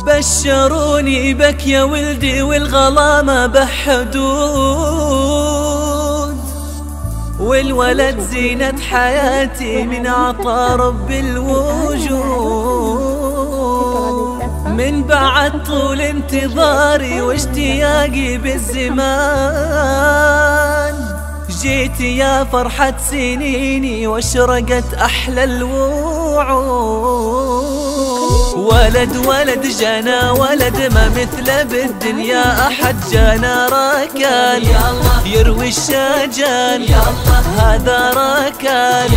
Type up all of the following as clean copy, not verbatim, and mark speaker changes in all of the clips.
Speaker 1: بشروني بك يا ولدي والغلا ما بحدود، والولد زينة حياتي من عطا رب الوجود. من بعد طول انتظاري واشتياقي بالزمان، جيت يا فرحة سنيني واشرقت أحلى الوعود. ولد جانا ولد ما مثله بالدنيا أحد، جانا راكان يروي الشجان، هذا راكان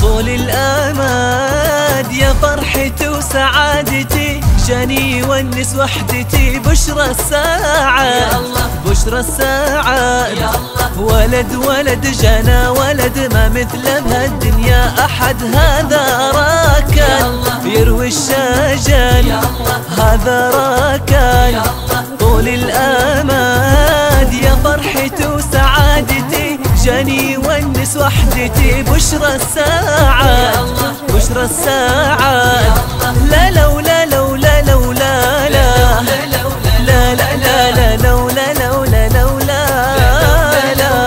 Speaker 1: طول الآماد. يا فرحتي وسعادتي جاني يونس وحدتي، بشرى الساعة بشرى الساعة. ولد جانا ولد ما مثله بهالدنيا أحد، هذا راكان يروي الشجان، هذا راكان طول الآماد. يا فرحتي وسعادتي جاني يونس وحدتي، بشرى الساعة بشرى الساعة. لا لولا لولا لولا لا لا لا لا لولا لولا لولا لا.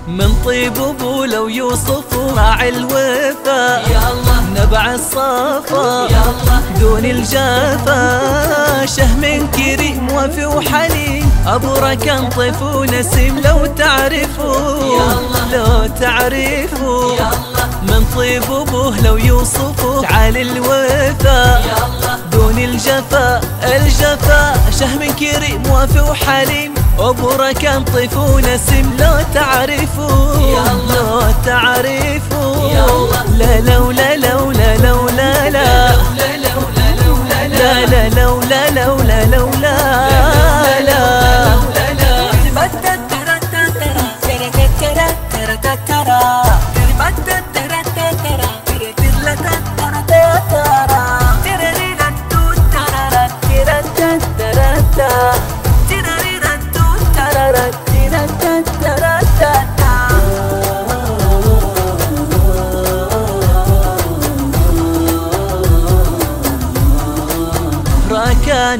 Speaker 1: من طيب ابو لو يوصف مع الوفا، نبع الصفا دون الجفا. شهم كريم وفي وحليم، ابو ركن طيف ونسيم لو تعرفوا لو تعرفوا. من طيب ابوه لو يوصفه على الوفا دون الجفا الجفا. شهم كريم وفي وحليم، ابو ركن طيف ونسيم لو تعرفوا لو تعرفوا. لا لولا لولا لولا لا لا لا لولا لولا لولا لا.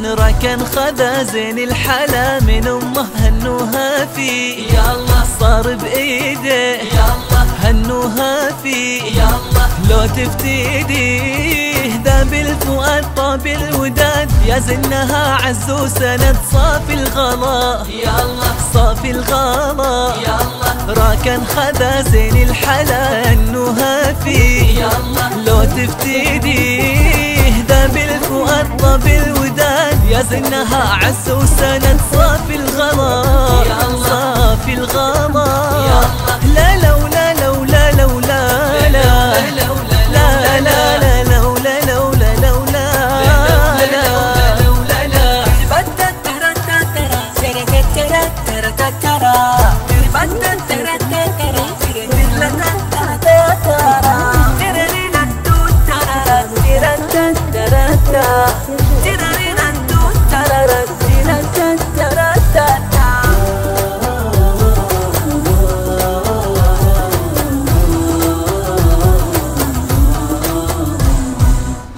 Speaker 1: ركن خذا زين الحلا من امه هنوها فيه، صار بايده هنوها فيه. لو تفتيديه ذا بالفؤاد طاب الوداد، يا زنها عز وسند صافي الغلا صافي الغلا. راكن خذا زين الحلا هنوها فيه، لو تفتيديه ذا بالفؤاد طاب الوداد، يا زنها عز وسند صافي الغلا صافي الغلا. لا لولا لولا لولا لا لا لا لا لولا لولا لولا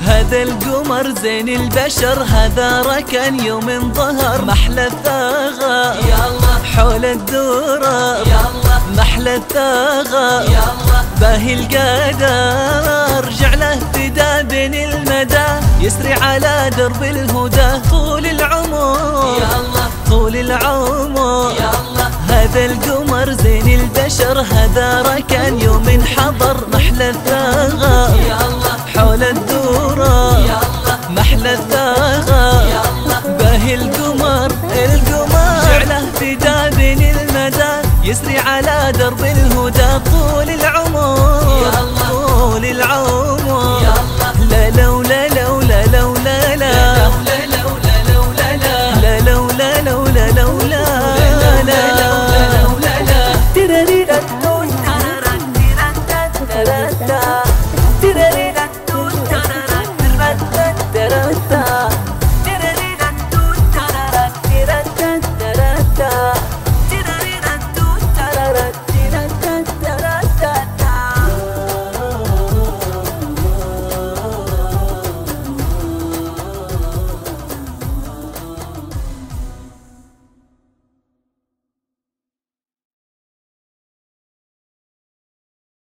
Speaker 1: هذا القمر زين البشر، هذا ركن يوم ظهر محلى الثغى حول الدرر، محلى الثغى باهي القدر. جعله فدا بين المدى يسري على درب الهدى طول العمر طول العمر. هذا القمر زين البشر، هذا ركن يوم حضر محلى الثغى حول الدورة، محلى الثغى باهي القمر جعله فدا بين المدى يسري على درب الهدى طول العمر.